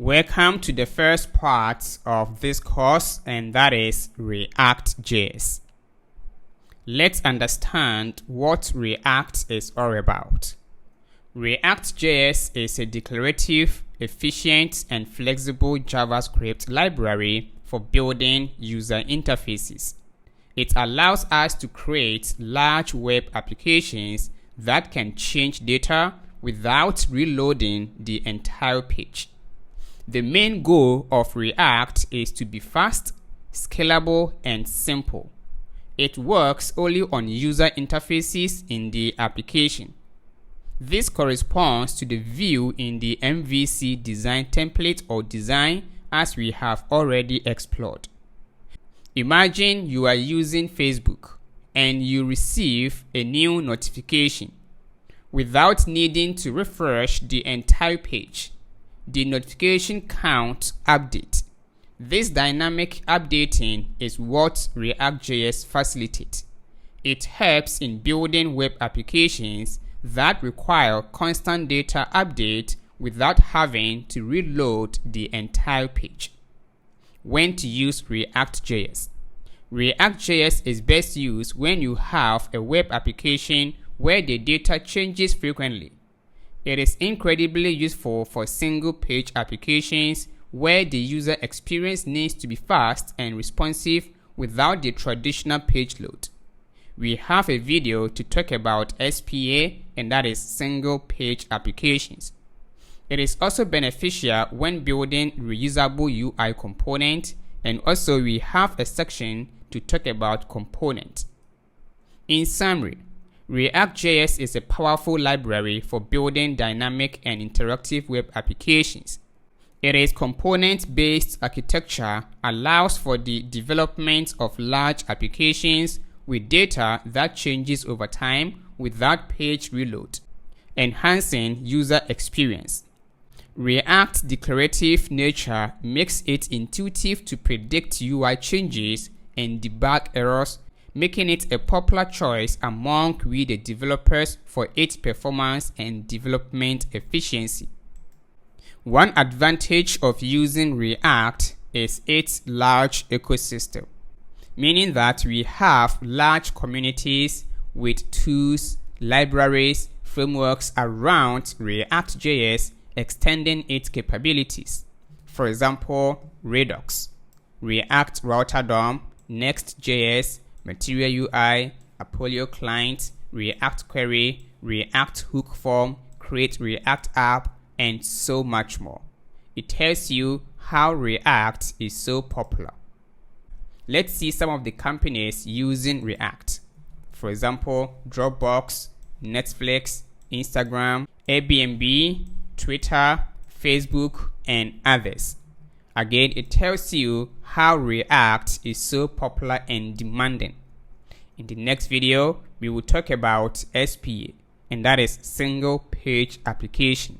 Welcome to the first part of this course, and that is ReactJS. Let's understand what React is all about. ReactJS is a declarative, efficient, and flexible JavaScript library for building user interfaces. It allows us to create large web applications that can change data without reloading the entire page. The main goal of React is to be fast, scalable, and simple. It works only on user interfaces in the application. This corresponds to the view in the MVC design template or design as we have already explored. Imagine you are using Facebook and you receive a new notification. Without needing to refresh the entire page, the notification count update. This dynamic updating is what ReactJS facilitates. It helps in building web applications that require constant data update without having to reload the entire page. When to use ReactJS? ReactJS is best used when you have a web application where the data changes frequently. It is incredibly useful for single-page applications where the user experience needs to be fast and responsive without the traditional page load. We have a video to talk about SPA, and that is single-page applications. It is also beneficial when building reusable UI components, and also we have a section to talk about components. In summary, ReactJS is a powerful library for building dynamic and interactive web applications. Its component-based architecture allows for the development of large applications with data that changes over time without page reload, enhancing user experience. React's declarative nature makes it intuitive to predict UI changes and debug errors, making it a popular choice among the developers for its performance and development efficiency. One advantage of using React is its large ecosystem, meaning that we have large communities with tools, libraries, frameworks around ReactJS extending its capabilities. For example, Redux, React Router DOM, Next.js, Material UI, Apollo Client, React Query, React Hook Form, Create React App, and so much more. It tells you how React is so popular. Let's see some of the companies using React. For example, Dropbox, Netflix, Instagram, Airbnb, Twitter, Facebook, and others. Again, it tells you how React is so popular and demanding. In the next video, we will talk about SPA, and that is single page application.